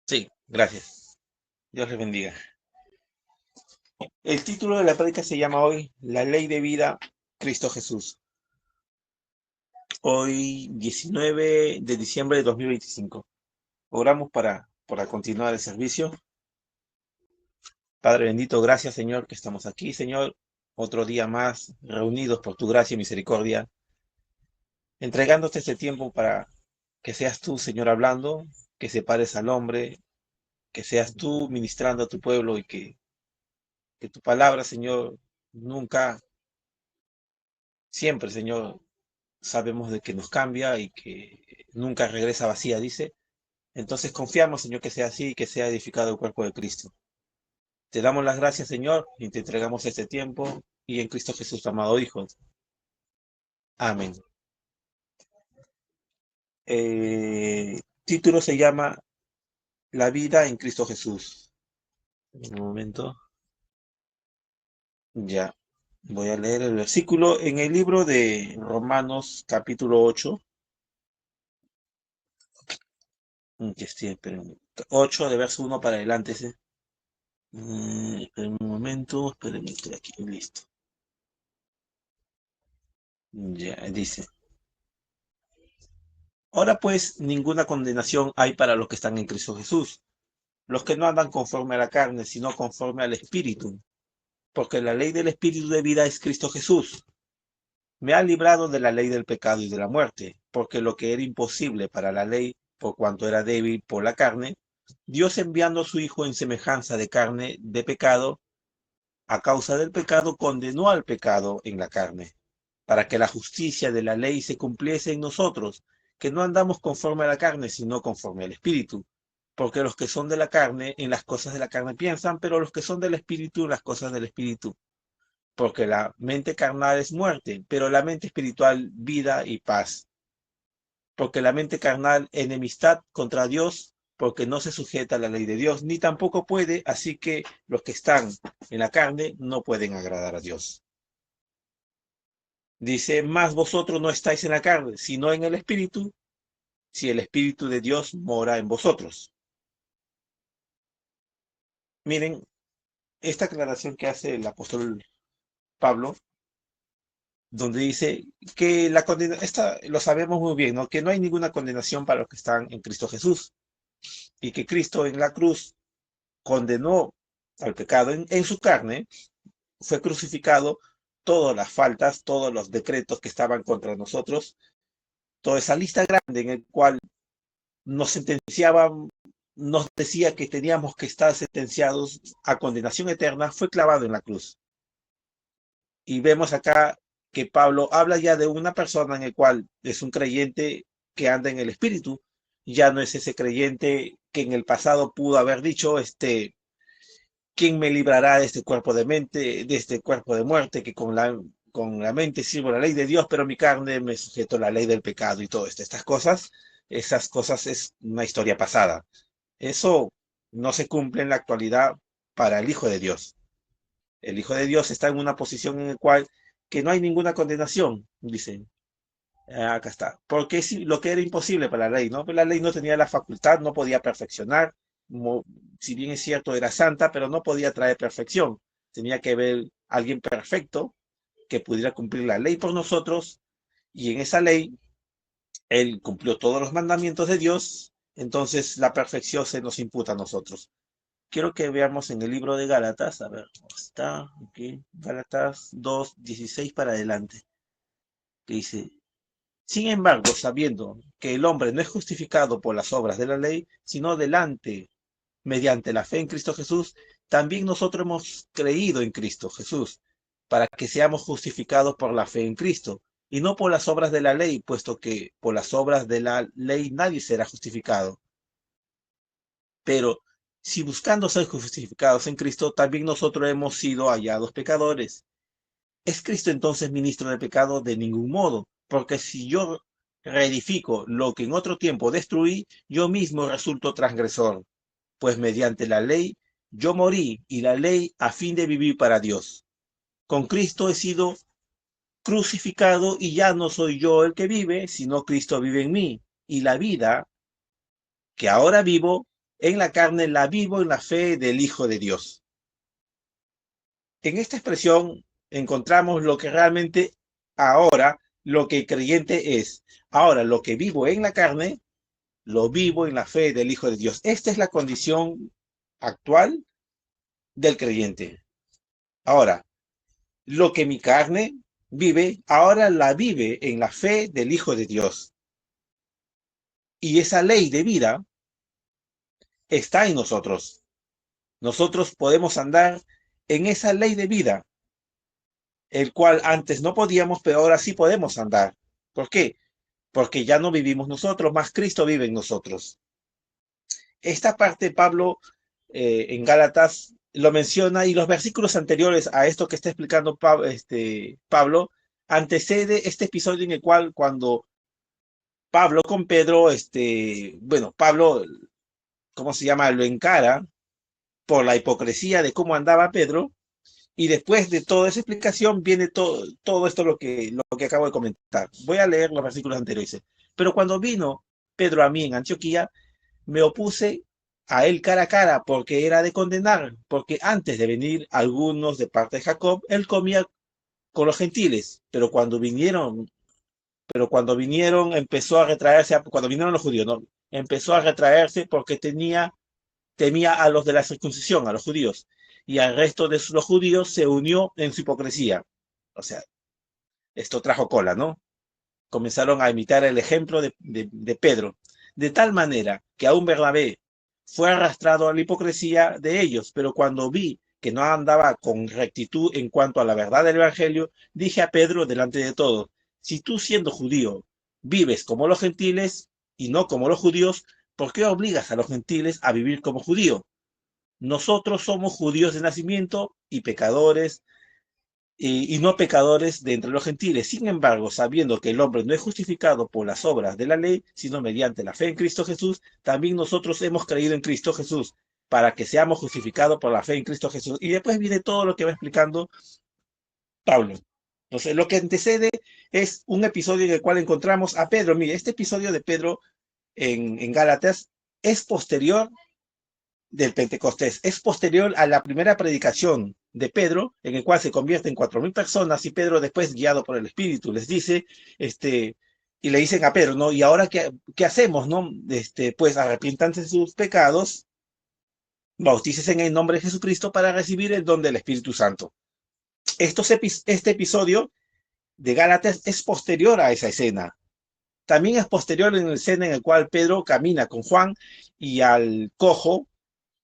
Sí, gracias. Dios les bendiga. El título de la prédica se llama hoy La Ley de Vida, Cristo Jesús. Hoy, 19 de diciembre de 2025. Oramos para continuar el servicio. Padre bendito, gracias, Señor, que estamos aquí, Señor. Otro día más reunidos por tu gracia y misericordia, entregándote este tiempo para que seas tú, Señor, hablando, que separes al hombre, que seas tú ministrando a tu pueblo y que tu palabra, Señor, nunca, siempre, Señor, sabemos de que nos cambia y que nunca regresa vacía, dice. Entonces confiamos, Señor, que sea así y que sea edificado el cuerpo de Cristo. Te damos las gracias, Señor, y te entregamos este tiempo y en Cristo Jesús, tu amado Hijo. Amén. Título se llama La vida en Cristo Jesús. Un momento. Ya. Voy a leer el versículo en el libro de Romanos, capítulo 8. Que estoy, esperen, 8 de verso 1 para adelante. Un momento, espérenme, estoy aquí, listo. Ya, dice. Ahora pues, ninguna condenación hay para los que están en Cristo Jesús, los que no andan conforme a la carne, sino conforme al Espíritu, porque la ley del Espíritu de vida es Cristo Jesús. Me ha librado de la ley del pecado y de la muerte, porque lo que era imposible para la ley, por cuanto era débil por la carne, Dios enviando a su Hijo en semejanza de carne de pecado, a causa del pecado condenó al pecado en la carne, para que la justicia de la ley se cumpliese en nosotros, que no andamos conforme a la carne, sino conforme al Espíritu. Porque los que son de la carne, en las cosas de la carne piensan, pero los que son del Espíritu, en las cosas del Espíritu. Porque la mente carnal es muerte, pero la mente espiritual, vida y paz. Porque la mente carnal, enemistad contra Dios, porque no se sujeta a la ley de Dios, ni tampoco puede, así que los que están en la carne no pueden agradar a Dios. Dice, más vosotros no estáis en la carne, sino en el Espíritu, si el Espíritu de Dios mora en vosotros. Miren, esta aclaración que hace el apóstol Pablo, donde dice que la condena, esta lo sabemos muy bien, ¿no? Que no hay ninguna condenación para los que están en Cristo Jesús y que Cristo en la cruz condenó al pecado en su carne, fue crucificado, todas las faltas, todos los decretos que estaban contra nosotros, toda esa lista grande en el cual nos sentenciaban, nos decía que teníamos que estar sentenciados a condenación eterna, fue clavado en la cruz. Y vemos acá que Pablo habla ya de una persona en el cual es un creyente que anda en el espíritu, ya no es ese creyente que en el pasado pudo haber dicho, ¿quién me librará de este cuerpo de mente, de este cuerpo de muerte, que con la mente sirvo la ley de Dios, pero mi carne me sujeto a la ley del pecado y todo esto? Esas cosas es una historia pasada. Eso no se cumple en la actualidad para el Hijo de Dios. El Hijo de Dios está en una posición en la cual que no hay ninguna condenación, dicen. Acá está. Porque es lo que era imposible para la ley, ¿no? La ley no tenía la facultad, no podía perfeccionar. Si bien es cierto, era santa, pero no podía traer perfección. Tenía que haber alguien perfecto que pudiera cumplir la ley por nosotros. Y en esa ley, él cumplió todos los mandamientos de Dios. Entonces la perfección se nos imputa a nosotros. Quiero que veamos en el libro de Gálatas, a ver, ¿cómo está? Okay. Gálatas 2:16 para adelante, que dice, sin embargo, sabiendo que el hombre no es justificado por las obras de la ley, sino mediante la fe en Cristo Jesús, también nosotros hemos creído en Cristo Jesús, para que seamos justificados por la fe en Cristo, y no por las obras de la ley, puesto que por las obras de la ley nadie será justificado. Pero si buscando ser justificados en Cristo, también nosotros hemos sido hallados pecadores. ¿Es Cristo entonces ministro de pecado? De ningún modo, porque si yo reedifico lo que en otro tiempo destruí, yo mismo resulto transgresor, pues mediante la ley yo morí y la ley a fin de vivir para Dios. Con Cristo he sido crucificado y ya no soy yo el que vive, sino Cristo vive en mí. Y la vida que ahora vivo, en la carne la vivo en la fe del Hijo de Dios. En esta expresión encontramos lo que realmente ahora, lo que el creyente es. Ahora, lo que vivo en la carne, lo vivo en la fe del Hijo de Dios. Esta es la condición actual del creyente. Ahora, lo que mi carne vive, ahora la vive en la fe del Hijo de Dios. Y esa ley de vida está en nosotros. Nosotros podemos andar en esa ley de vida, el cual antes no podíamos, pero ahora sí podemos andar. ¿Por qué? Porque ya no vivimos nosotros, más Cristo vive en nosotros. Esta parte Pablo en Gálatas lo menciona, y los versículos anteriores a esto que está explicando Pablo antecede este episodio en el cual cuando Pablo con Pedro, Pablo, ¿cómo se llama? Lo encara por la hipocresía de cómo andaba Pedro. Y después de toda esa explicación viene todo esto lo que acabo de comentar. Voy a leer los versículos anteriores. Dice, pero cuando vino Pedro a mí en Antioquía, me opuse a él cara a cara porque era de condenar, porque antes de venir algunos de parte de Jacob, él comía con los gentiles, pero cuando vinieron empezó a retraerse, cuando vinieron los judíos, ¿no? Empezó a retraerse porque temía a los de la circuncisión, a los judíos, y al resto de los judíos se unió en su hipocresía. O sea, esto trajo cola, ¿no? Comenzaron a imitar el ejemplo de Pedro, de tal manera que aún Bernabé fue arrastrado a la hipocresía de ellos, pero cuando vi que no andaba con rectitud en cuanto a la verdad del Evangelio, dije a Pedro delante de todos, si tú siendo judío vives como los gentiles y no como los judíos, ¿por qué obligas a los gentiles a vivir como judíos? Nosotros somos judíos de nacimiento y pecadores y no pecadores de entre los gentiles. Sin embargo, sabiendo que el hombre no es justificado por las obras de la ley, sino mediante la fe en Cristo Jesús, también nosotros hemos creído en Cristo Jesús para que seamos justificados por la fe en Cristo Jesús. Y después viene todo lo que va explicando Pablo. Entonces, lo que antecede es un episodio en el cual encontramos a Pedro. Mire, este episodio de Pedro en Gálatas es posterior del Pentecostés. Es posterior a la primera predicación de Pedro, en el cual se convierte en 4.000 personas, y Pedro después, guiado por el Espíritu, les dice, y le dicen a Pedro, ¿no? ¿Y ahora qué hacemos, no? Pues arrepiéntanse de sus pecados, bautícese en el nombre de Jesucristo para recibir el don del Espíritu Santo. Este episodio de Gálatas es posterior a esa escena. También es posterior en la escena en la cual Pedro camina con Juan y al cojo,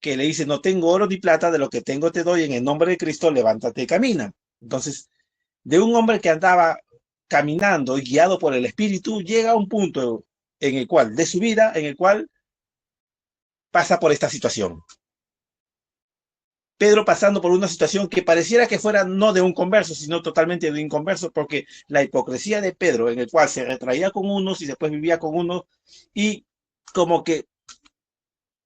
que le dice, no tengo oro ni plata, de lo que tengo te doy, en el nombre de Cristo, levántate y camina. Entonces, de un hombre que andaba caminando y guiado por el Espíritu, llega a un punto de su vida, en el cual pasa por esta situación. Pedro pasando por una situación que pareciera que fuera no de un converso, sino totalmente de un inconverso, porque la hipocresía de Pedro, en el cual se retraía con unos y después vivía con unos, y como que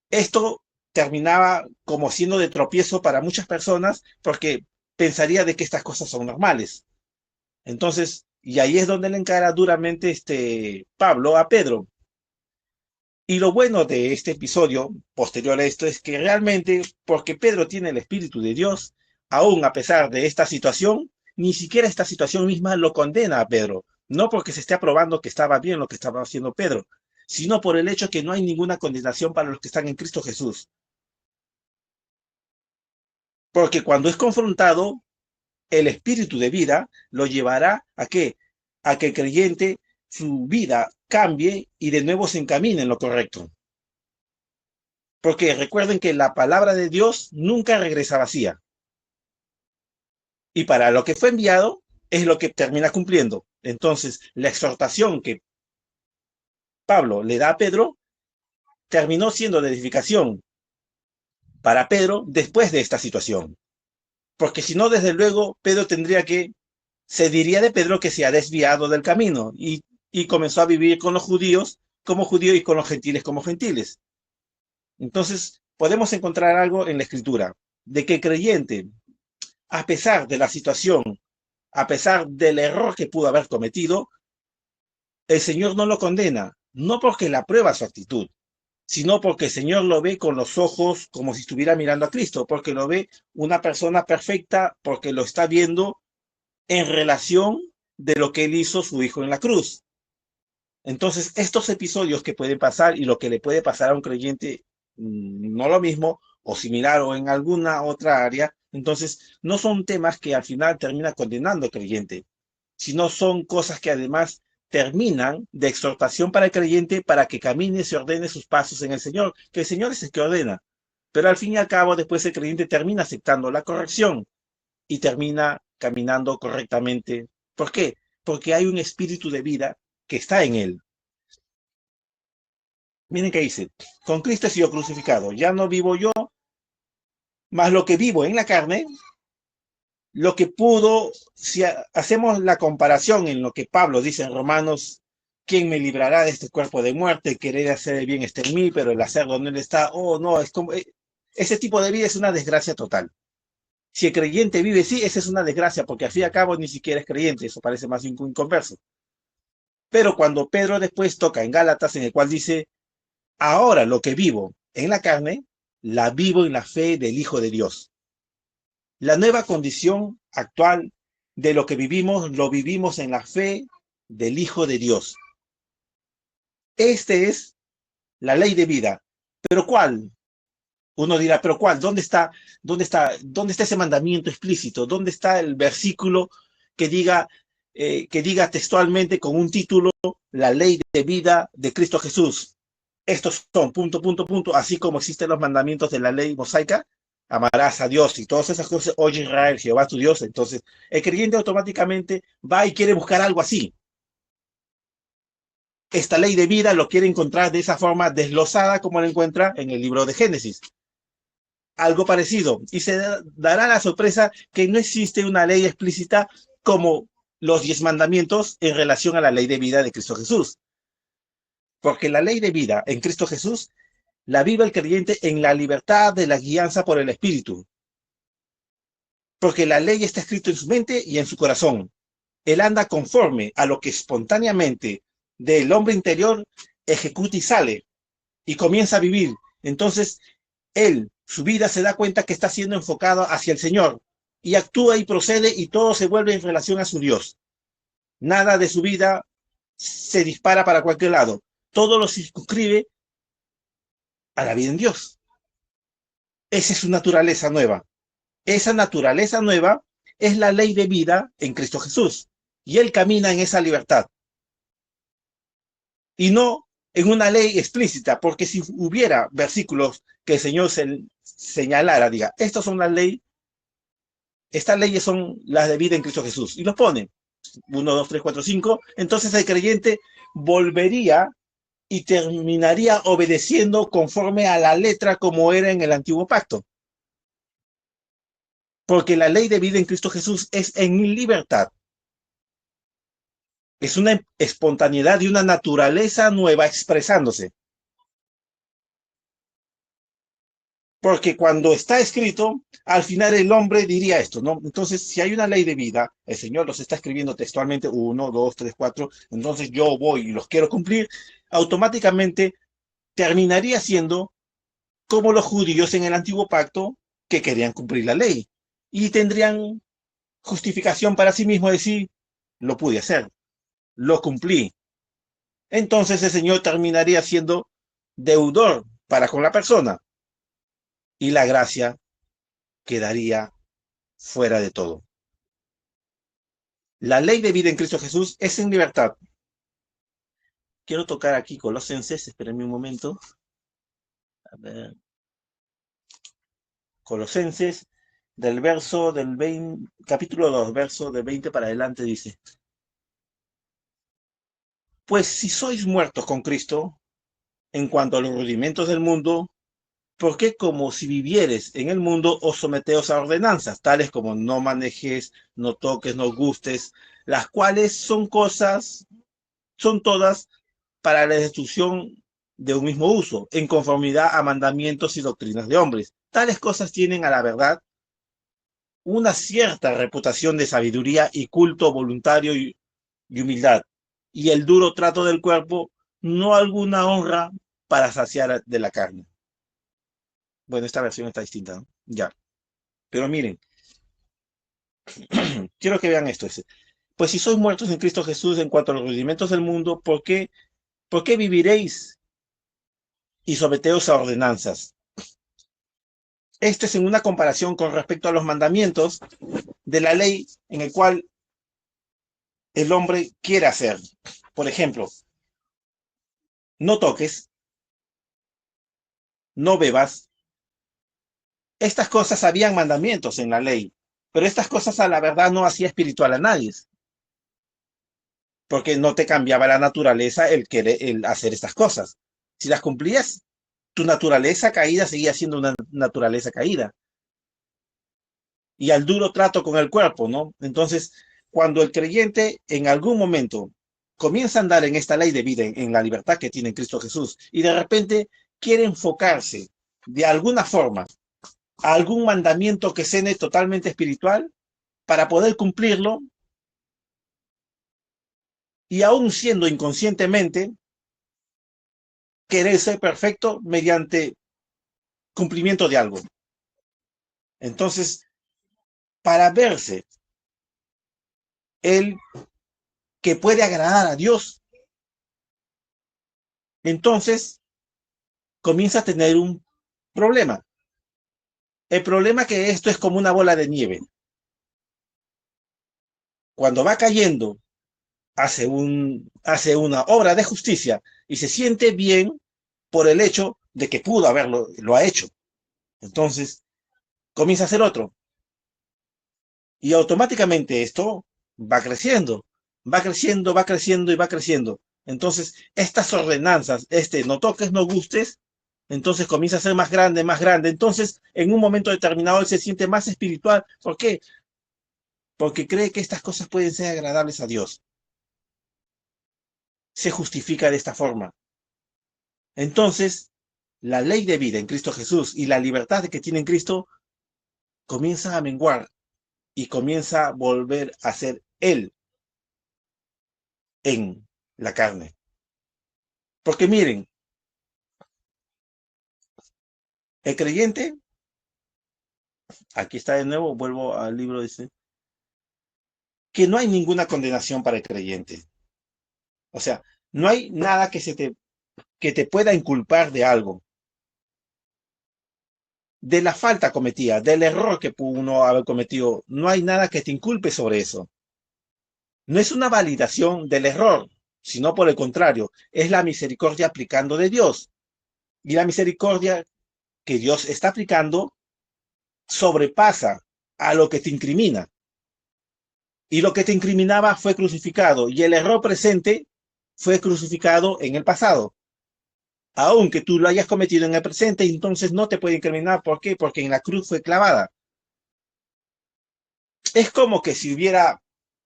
esto terminaba como siendo de tropiezo para muchas personas porque pensaría de que estas cosas son normales. Entonces, y ahí es donde le encara duramente Pablo a Pedro. Y lo bueno de este episodio, posterior a esto, es que realmente, porque Pedro tiene el Espíritu de Dios, aún a pesar de esta situación, ni siquiera esta situación misma lo condena a Pedro. No porque se esté aprobando que estaba bien lo que estaba haciendo Pedro, sino por el hecho que no hay ninguna condenación para los que están en Cristo Jesús. Porque cuando es confrontado, el espíritu de vida lo llevará ¿a qué? A que el creyente, su vida cambie y de nuevo se encamine en lo correcto. Porque recuerden que la palabra de Dios nunca regresa vacía. Y para lo que fue enviado es lo que termina cumpliendo. Entonces, la exhortación que Pablo le da a Pedro terminó siendo de edificación para Pedro después de esta situación. Porque si no, desde luego, se diría de Pedro que se ha desviado del camino y comenzó a vivir con los judíos como judíos y con los gentiles como gentiles. Entonces, podemos encontrar algo en la Escritura, de que el creyente, a pesar de la situación, a pesar del error que pudo haber cometido, el Señor no lo condena, no porque le aprueba su actitud, sino porque el Señor lo ve con los ojos como si estuviera mirando a Cristo, porque lo ve una persona perfecta, porque lo está viendo en relación de lo que él hizo su hijo en la cruz. Entonces, estos episodios que pueden pasar y lo que le puede pasar a un creyente, no lo mismo o similar o en alguna otra área, entonces no son temas que al final termina condenando al creyente, sino son cosas que además terminan de exhortación para el creyente para que camine y se ordene sus pasos en el Señor, que el Señor es el que ordena. Pero al fin y al cabo, después el creyente termina aceptando la corrección y termina caminando correctamente. ¿Por qué? Porque hay un espíritu de vida que está en él. Miren qué dice, con Cristo he sido crucificado, ya no vivo yo, más lo que vivo en la carne, lo que pudo, si hacemos la comparación en lo que Pablo dice en Romanos, ¿quién me librará de este cuerpo de muerte? Querer hacer el bien está en mí, pero el hacer donde él está, oh no, es como, ese tipo de vida es una desgracia total. Si el creyente vive así, esa es una desgracia, porque al fin y al cabo ni siquiera es creyente, eso parece más un inconverso. Pero cuando Pedro después toca en Gálatas, en el cual dice, ahora lo que vivo en la carne, la vivo en la fe del Hijo de Dios. La nueva condición actual de lo que vivimos, lo vivimos en la fe del Hijo de Dios. Este es la ley de vida. ¿Pero cuál? Uno dirá, ¿pero cuál? ¿Dónde está ese mandamiento explícito? ¿Dónde está el versículo que diga textualmente con un título, la ley de vida de Cristo Jesús? Estos son, punto, punto, punto, así como existen los mandamientos de la ley mosaica, amarás a Dios y todas esas cosas, oye Israel, Jehová tu Dios. Entonces, el creyente automáticamente va y quiere buscar algo así. Esta ley de vida lo quiere encontrar de esa forma desglosada como lo encuentra en el libro de Génesis. Algo parecido. Y se dará la sorpresa que no existe una ley explícita como los 10 mandamientos en relación a la ley de vida de Cristo Jesús. Porque la ley de vida en Cristo Jesús la vive el creyente en la libertad de la guianza por el Espíritu. Porque la ley está escrita en su mente y en su corazón. Él anda conforme a lo que espontáneamente del hombre interior ejecuta y sale y comienza a vivir. Entonces, él, su vida se da cuenta que está siendo enfocado hacia el Señor y actúa y procede y todo se vuelve en relación a su Dios. Nada de su vida se dispara para cualquier lado. Todo lo circunscribe a la vida en Dios. Esa es su naturaleza nueva. Esa naturaleza nueva es la ley de vida en Cristo Jesús. Y él camina en esa libertad. Y no en una ley explícita, porque si hubiera versículos que el Señor señalara, diga, estas son las leyes, estas leyes son las de vida en Cristo Jesús, y los pone, 1, 2, 3, 4, 5, entonces el creyente volvería y terminaría obedeciendo conforme a la letra como era en el antiguo pacto. Porque la ley de vida en Cristo Jesús es en libertad. Es una espontaneidad y una naturaleza nueva expresándose. Porque cuando está escrito, al final el hombre diría esto, ¿no? Entonces, si hay una ley de vida, el Señor los está escribiendo textualmente, 1, 2, 3, 4, entonces yo voy y los quiero cumplir, automáticamente terminaría siendo como los judíos en el antiguo pacto que querían cumplir la ley. Y tendrían justificación para sí mismos decir, lo pude hacer, lo cumplí. Entonces el Señor terminaría siendo deudor para con la persona y la gracia quedaría fuera de todo. La ley de vida en Cristo Jesús es en libertad. Quiero tocar aquí Colosenses, espérenme un momento. A ver. Colosenses, del 20, capítulo 2, verso del 20 para adelante dice, pues si sois muertos con Cristo, en cuanto a los rudimentos del mundo, ¿por qué como si vivieres en el mundo os someteos a ordenanzas, tales como no manejes, no toques, no gustes, las cuales son todas para la destrucción de un mismo uso, en conformidad a mandamientos y doctrinas de hombres? Tales cosas tienen a la verdad una cierta reputación de sabiduría y culto voluntario y humildad, y el duro trato del cuerpo no alguna honra para saciar de la carne. Bueno, esta versión está distinta, ¿no? Ya. Pero miren, quiero que vean esto. Pues si sois muertos en Cristo Jesús en cuanto a los rudimentos del mundo, por qué viviréis y someteos a ordenanzas? Esto es en una comparación con respecto a los mandamientos de la ley en el cual el hombre quiere hacer. Por ejemplo, no toques, no bebas. Estas cosas habían mandamientos en la ley, pero estas cosas a la verdad no hacía espiritual a nadie, porque no te cambiaba la naturaleza el hacer estas cosas. Si las cumplías, tu naturaleza caída seguía siendo una naturaleza caída. Y al duro trato con el cuerpo, ¿no? Entonces, cuando el creyente en algún momento comienza a andar en esta ley de vida, en la libertad que tiene en Cristo Jesús, y de repente quiere enfocarse de alguna forma a algún mandamiento que sea totalmente espiritual para poder cumplirlo, y aún siendo inconscientemente, querer ser perfecto mediante cumplimiento de algo. Entonces, para verse él que puede agradar a Dios, entonces comienza a tener un problema. El problema es que esto es como una bola de nieve. Cuando va cayendo, hace una obra de justicia y se siente bien por el hecho de que pudo haberlo, lo ha hecho. Entonces, comienza a hacer otro. Y automáticamente esto va creciendo, va creciendo, va creciendo y va creciendo. Entonces, estas ordenanzas, no toques, no gustes, entonces comienza a ser más grande, más grande. Entonces, en un momento determinado, él se siente más espiritual. ¿Por qué? Porque cree que estas cosas pueden ser agradables a Dios. Se justifica de esta forma. Entonces, la ley de vida en Cristo Jesús y la libertad que tiene en Cristo comienza a menguar y comienza a volver a ser Él en la carne. Porque miren, el creyente, aquí está de nuevo, vuelvo al libro, dice, que no hay ninguna condenación para el creyente. O sea, no hay nada que te pueda inculpar de algo, de la falta cometida, del error que pudo uno haber cometido. No hay nada que te inculpe sobre eso. No es una validación del error, sino por el contrario, es la misericordia aplicando de Dios. Y la misericordia que Dios está aplicando sobrepasa a lo que te incrimina. Y lo que te incriminaba fue crucificado, y el error presente fue crucificado en el pasado. Aunque tú lo hayas cometido en el presente, entonces no te puede incriminar. ¿Por qué? Porque en la cruz fue clavada. Es como que si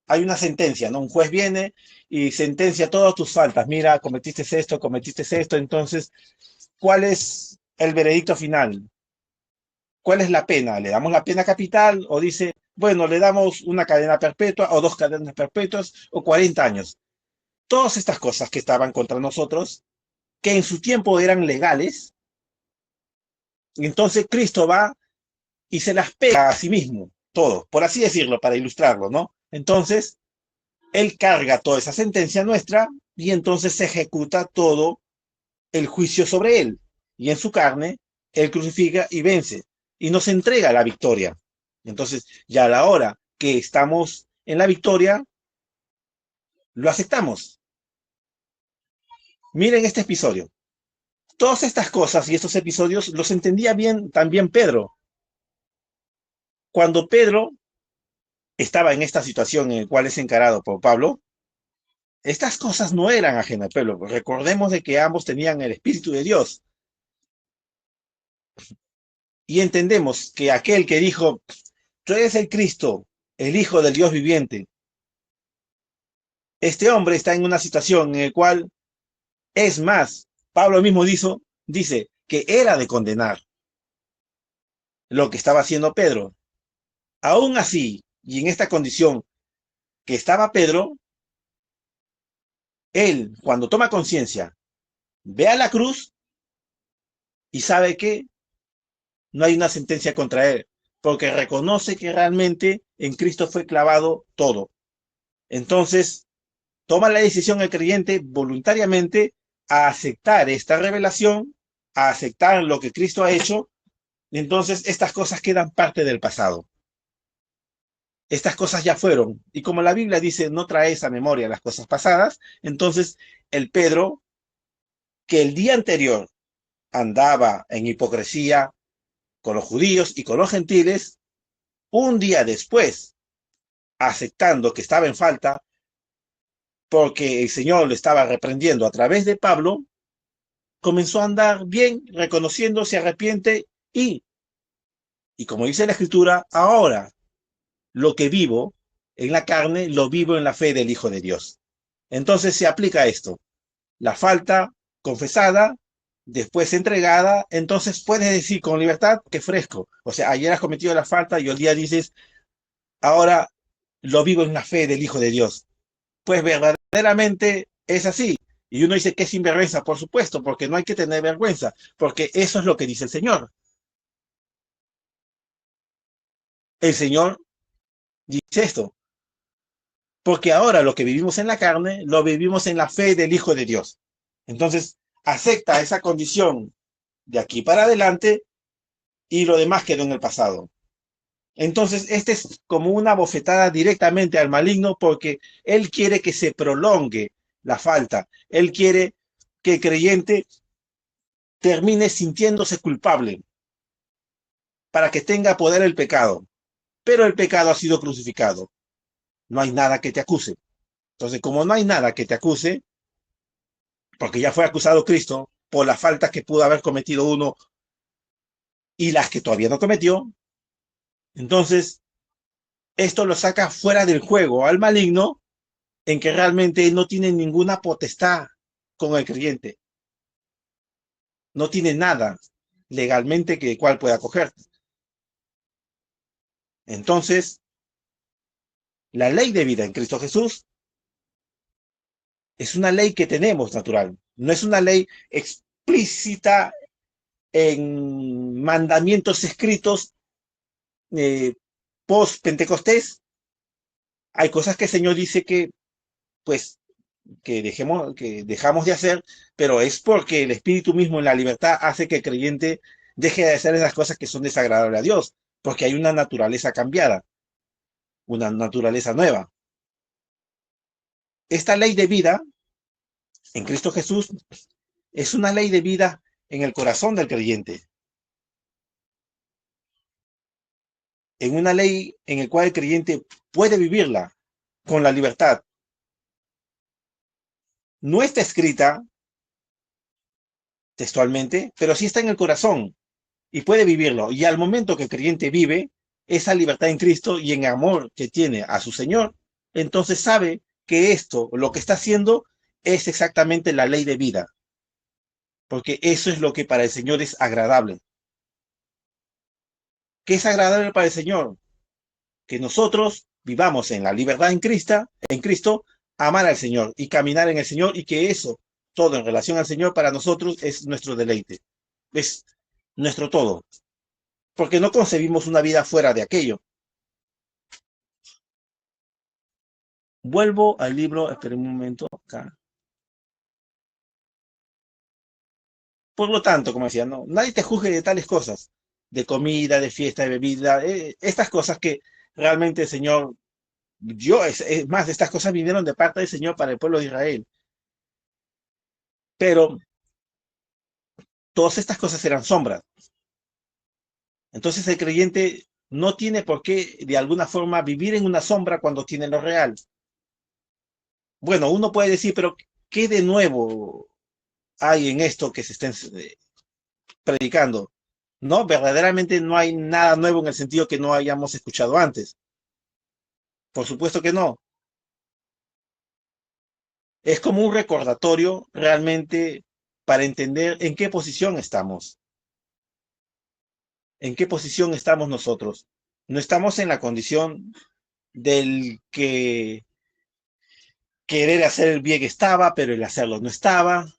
hay una sentencia, ¿no? Un juez viene y sentencia todas tus faltas. Mira, cometiste esto, entonces, ¿cuál es el veredicto final? ¿Cuál es la pena? ¿Le damos la pena capital o dice, bueno, le damos una cadena perpetua o dos cadenas perpetuas o 40 años? Todas estas cosas que estaban contra nosotros, que en su tiempo eran legales, y entonces Cristo va y se las pega a sí mismo, todo, por así decirlo, para ilustrarlo, ¿no? Entonces, Él carga toda esa sentencia nuestra y entonces se ejecuta todo el juicio sobre Él. Y en su carne, Él crucifica y vence y nos entrega la victoria. Entonces, ya a la hora que estamos en la victoria, lo aceptamos. Miren este episodio. Todas estas cosas y estos episodios los entendía bien también Pedro. Cuando Pedro estaba en esta situación en la cual es encarado por Pablo, estas cosas no eran ajenas a Pedro. Recordemos de que ambos tenían el Espíritu de Dios. Y entendemos que aquel que dijo, tú eres el Cristo, el Hijo del Dios viviente, este hombre está en una situación en la cual, es más, Pablo mismo dice que era de condenar lo que estaba haciendo Pedro. Aún así, y en esta condición que estaba Pedro, él, cuando toma conciencia, ve a la cruz y sabe que no hay una sentencia contra él, porque reconoce que realmente en Cristo fue clavado todo. Entonces, toma la decisión el creyente voluntariamente a aceptar esta revelación, a aceptar lo que Cristo ha hecho, y entonces estas cosas quedan parte del pasado. Estas cosas ya fueron, y como la Biblia dice, no traes a memoria las cosas pasadas, entonces el Pedro, que el día anterior andaba en hipocresía con los judíos y con los gentiles, un día después, aceptando que estaba en falta, porque el Señor lo estaba reprendiendo a través de Pablo, comenzó a andar bien, reconociendo, se arrepiente y como dice la Escritura, ahora lo que vivo en la carne, lo vivo en la fe del Hijo de Dios. Entonces se aplica esto. La falta confesada, después entregada, entonces puedes decir con libertad que fresco. O sea, ayer has cometido la falta y hoy día dices, ahora lo vivo en la fe del Hijo de Dios. Pues verdaderamente es así. Y uno dice que es sinvergüenza, por supuesto, porque no hay que tener vergüenza, porque eso es lo que dice el Señor. El Señor dice esto, porque ahora lo que vivimos en la carne, lo vivimos en la fe del Hijo de Dios. Entonces, acepta esa condición de aquí para adelante y lo demás quedó en el pasado. Entonces, este es como una bofetada directamente al maligno porque él quiere que se prolongue la falta. Él quiere que el creyente termine sintiéndose culpable para que tenga poder el pecado. Pero el pecado ha sido crucificado. No hay nada que te acuse. Entonces, como no hay nada que te acuse, porque ya fue acusado Cristo por las faltas que pudo haber cometido uno y las que todavía no cometió, entonces esto lo saca fuera del juego al maligno en que realmente no tiene ninguna potestad con el creyente. No tiene nada legalmente que cual pueda coger. Entonces, la ley de vida en Cristo Jesús es una ley que tenemos natural. No es una ley explícita en mandamientos escritos eh, post-Pentecostés. Hay cosas que el Señor dice que, pues, que dejamos de hacer, pero es porque el Espíritu mismo en la libertad hace que el creyente deje de hacer esas cosas que son desagradables a Dios, porque hay una naturaleza cambiada, una naturaleza nueva. Esta ley de vida en Cristo Jesús es una ley de vida en el corazón del creyente, en una ley en la cual el creyente puede vivirla con la libertad. No está escrita textualmente, pero sí está en el corazón y puede vivirlo. Y al momento que el creyente vive esa libertad en Cristo y en amor que tiene a su Señor, entonces sabe que esto, lo que está haciendo, es exactamente la ley de vida, porque eso es lo que para el Señor es agradable. ¿Qué es agradable para el Señor? Que nosotros vivamos en la libertad en Cristo, amar al Señor y caminar en el Señor y que eso, todo en relación al Señor, para nosotros es nuestro deleite, es nuestro todo, porque no concebimos una vida fuera de aquello. Vuelvo al libro, esperen un momento acá. Por lo tanto, como decía, no, nadie te juzgue de tales cosas, de comida, de fiesta, de bebida, estas cosas que realmente el Señor, es más, estas cosas vinieron de parte del Señor para el pueblo de Israel. Pero todas estas cosas eran sombras. Entonces el creyente no tiene por qué, de alguna forma, vivir en una sombra cuando tiene lo real. Bueno, uno puede decir, pero ¿qué de nuevo hay en esto que se estén predicando? No, verdaderamente no hay nada nuevo en el sentido que no hayamos escuchado antes. Por supuesto que no. Es como un recordatorio realmente para entender en qué posición estamos. En qué posición estamos nosotros. No estamos en la condición del que querer hacer el bien estaba, pero el hacerlo no estaba.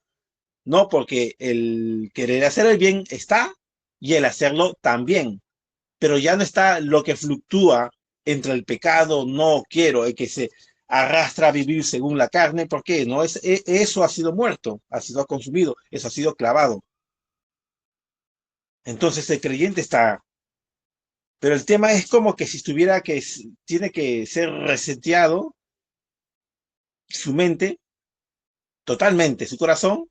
No, porque el querer hacer el bien está y el hacerlo también, pero ya no está lo que fluctúa entre el pecado, no quiero, el que se arrastra a vivir según la carne, ¿por qué? No es, eso ha sido muerto, ha sido consumido, eso ha sido clavado. Entonces el creyente está, pero el tema es como que si estuviera que tiene que ser reseteado su mente totalmente, su corazón,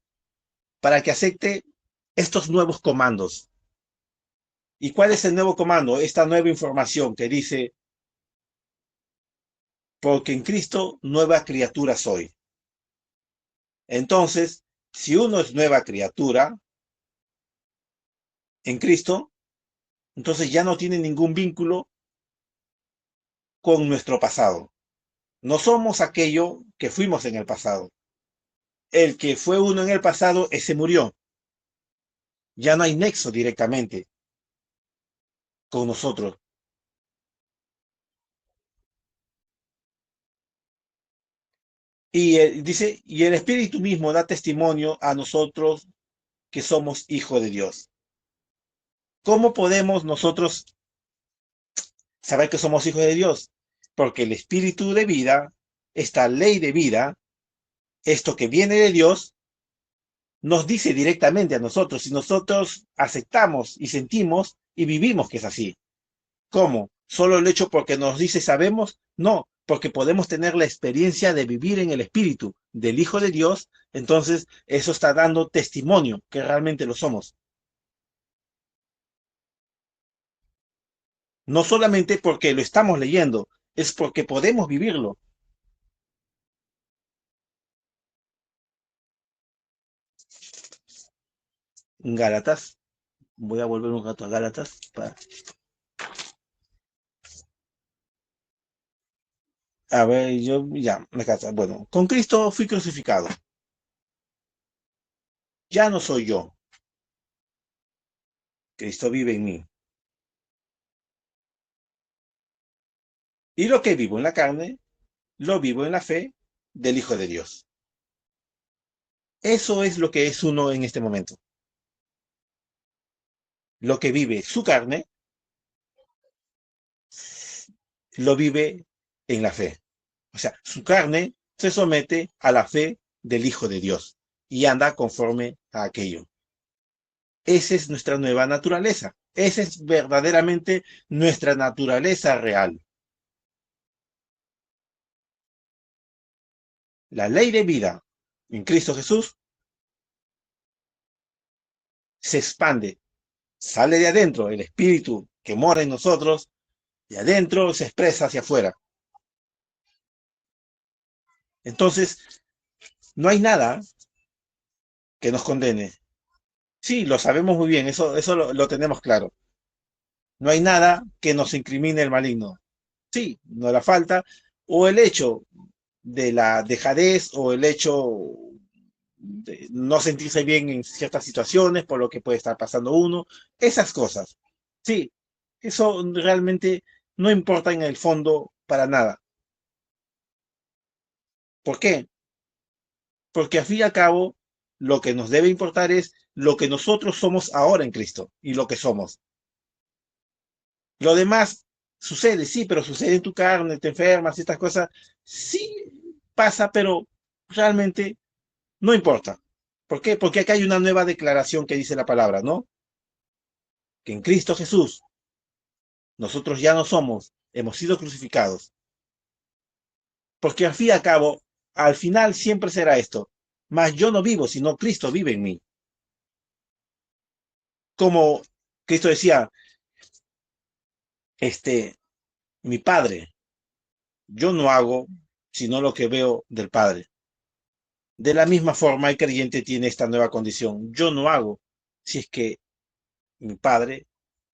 para que acepte estos nuevos comandos. ¿Y cuál es el nuevo comando? Esta nueva información que dice, porque en Cristo nueva criatura soy. Entonces, si uno es nueva criatura en Cristo, entonces ya no tiene ningún vínculo con nuestro pasado. No somos aquello que fuimos en el pasado. El que fue uno en el pasado, ese murió. Ya no hay nexo directamente con nosotros. Y dice, y el Espíritu mismo da testimonio a nosotros que somos hijos de Dios. ¿Cómo podemos nosotros saber que somos hijos de Dios? Porque el Espíritu de vida, esta ley de vida, esto que viene de Dios, nos dice directamente a nosotros si nosotros aceptamos y sentimos y vivimos que es así. ¿Cómo? ¿Solo el hecho porque nos dice sabemos? No, porque podemos tener la experiencia de vivir en el Espíritu del Hijo de Dios, entonces eso está dando testimonio que realmente lo somos. No solamente porque lo estamos leyendo, es porque podemos vivirlo. Gálatas, voy a volver un rato a Gálatas. A ver, yo ya, me casa. Bueno, con Cristo fui crucificado. Ya no soy yo. Cristo vive en mí. Y lo que vivo en la carne, lo vivo en la fe del Hijo de Dios. Eso es lo que es uno en este momento. Lo que vive su carne, lo vive en la fe. O sea, su carne se somete a la fe del Hijo de Dios y anda conforme a aquello. Esa es nuestra nueva naturaleza. Esa es verdaderamente nuestra naturaleza real. La ley de vida en Cristo Jesús se expande, sale de adentro, el espíritu que mora en nosotros, de adentro se expresa hacia afuera. Entonces, no hay nada que nos condene. Sí, lo sabemos muy bien, eso lo tenemos claro. No hay nada que nos incrimine el maligno. Sí, no la falta, o el hecho de la dejadez, o el hecho de no sentirse bien en ciertas situaciones, por lo que puede estar pasando uno, esas cosas. Sí, eso realmente no importa en el fondo para nada. ¿Por qué? Porque al fin y al cabo, lo que nos debe importar es lo que nosotros somos ahora en Cristo y lo que somos. Lo demás sucede, sí, pero sucede en tu carne, te enfermas, estas cosas, sí pasa, pero realmente no importa. ¿Por qué? Porque acá hay una nueva declaración que dice la palabra, ¿no? Que en Cristo Jesús nosotros ya no somos, hemos sido crucificados. Porque al fin y al cabo, al final siempre será esto. Mas yo no vivo, sino Cristo vive en mí. Como Cristo decía, mi Padre, yo no hago sino lo que veo del Padre. De la misma forma, el creyente tiene esta nueva condición. Yo no hago si es que mi Padre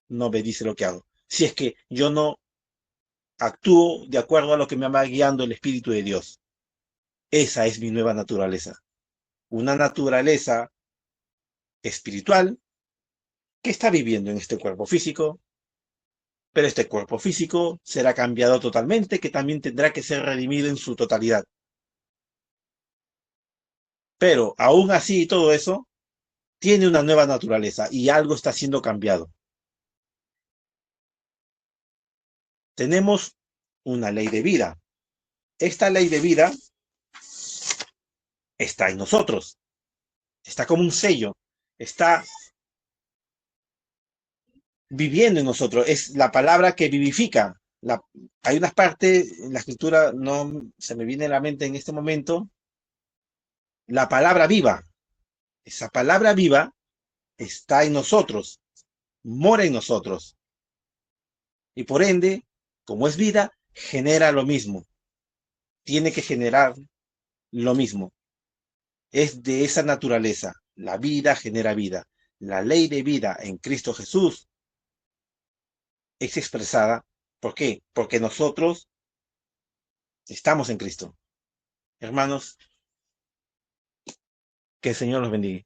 no me dice lo que hago. Si es que yo no actúo de acuerdo a lo que me va guiando el Espíritu de Dios. Esa es mi nueva naturaleza. Una naturaleza espiritual que está viviendo en este cuerpo físico, pero este cuerpo físico será cambiado totalmente, que también tendrá que ser redimido en su totalidad. Pero aún así y todo eso, tiene una nueva naturaleza y algo está siendo cambiado. Tenemos una ley de vida. Esta ley de vida está en nosotros, está como un sello, está viviendo en nosotros, es la palabra que vivifica. Hay unas partes en la escritura, no se me viene a la mente en este momento, la palabra viva. Esa palabra viva está en nosotros, mora en nosotros. Y por ende, como es vida, genera lo mismo. Tiene que generar lo mismo. Es de esa naturaleza. La vida genera vida. La ley de vida en Cristo Jesús es expresada. ¿Por qué? Porque nosotros estamos en Cristo. Hermanos, que el Señor los bendiga.